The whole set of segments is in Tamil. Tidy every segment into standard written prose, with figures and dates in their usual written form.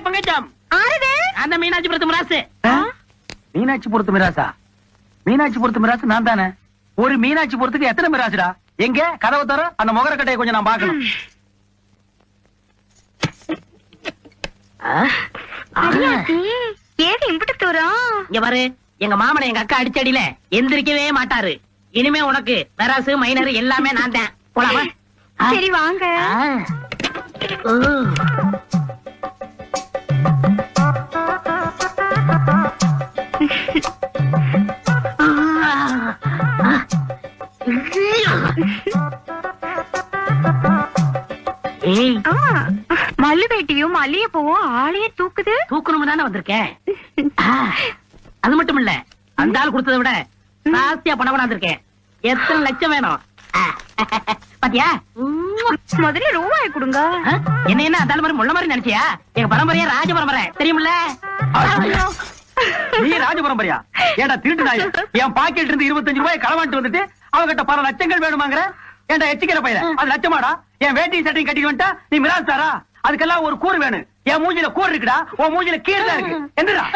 பங்கஜம் ஆறுது அந்த மீனாட்சிபுரத்து மிராசு. மீனாட்சிபுரத்து மிராசா? மீனாட்சிபுரத்து மிராசு நான் தானே. ஒரு மீனாட்சிபுரத்துக்கு எத்தனை மிராசுடா? எங்க கதவை தர அந்த முகரக்கட்டையை கொஞ்சம் நான் பாக்கணும். ஏது இம்புட்டு தூரம்? இங்க பாரு, எங்க மாமனை எங்க அக்கா அடிச்சடியில எந்திரிக்கவே மாட்டாரு. இனிமே உனக்கு மிராசு மைனர் எல்லாமே நான் தான். போலாமா? சரி வாங்க. ஏய், மல்லு வேட்டியும் மல்லிய பூவும் ஆளையே தூக்குது. தூக்கணும் தானே வந்திருக்கேன். அது மட்டும் இல்ல, அந்த ஆள் கொடுத்ததை விட ஜாஸ்தியா பணம் கொண்டாந்துருக்கேன். எத்தனை லட்சம் வேணும் பாத்தியா? முதல்ல ரூபாய் கொடுங்க. என்ன அந்த ஆள் மாதிரி முள்ள மாதிரி நினைச்சியா? எங்க பரம்பரையா ராஜ பரம்பரை தெரியுமில்ல? நீ ராஜ பரம்பரையா? ஏடா திருட்டு நாய், என் பாக்கெட் இருந்து 25 ரூபாய் களவாண்டு வந்துட்டு அவகிட்ட பல லட்சங்கள் வேணுமாங்கிற? ஏண்டா எச்சிக்கிற பையல, அது லட்சமாடா? என் வேட்டி சட்டையும் கட்டிட்டு வந்துட்டா நீ மிராஸ் தாரா? அதுக்கெல்லாம் ஒரு கூறு வேணும். என் மூஞ்சில கூறு இருக்குடா, உன் மூஞ்சில கீழே இருக்கு. எந்திரா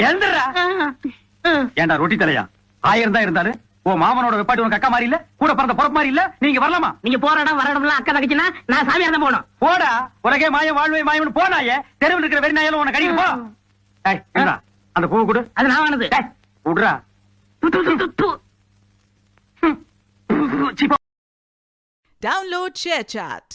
எந்திரா. ஏண்டா ரொட்டி தலையா? 1000 தான் இருந்தாலும் உன் மாமனோட வெப்பாட்டி உனக்கு அக்கா மாதிரி இல்ல, கூட பிறந்த பொறப்பு மாதிரி இல்ல. நீங்க வரலாமா? நீங்க போற இடம் வர இடம்லாம் அக்கா தங்கச்சின்னா நான் சாமியார் தான் போகணும். போடா, உனக்கே மாயம் வாழ்வே மாயம்னு போனாயே. தெருவில் இருக்கிற வெறி நாயாலும் உனக்கு கடிக்கு போ. ஏய், இந்தா, அந்த பூ கொடு. அது நான் வானது. விடுறா. Download ShareChat.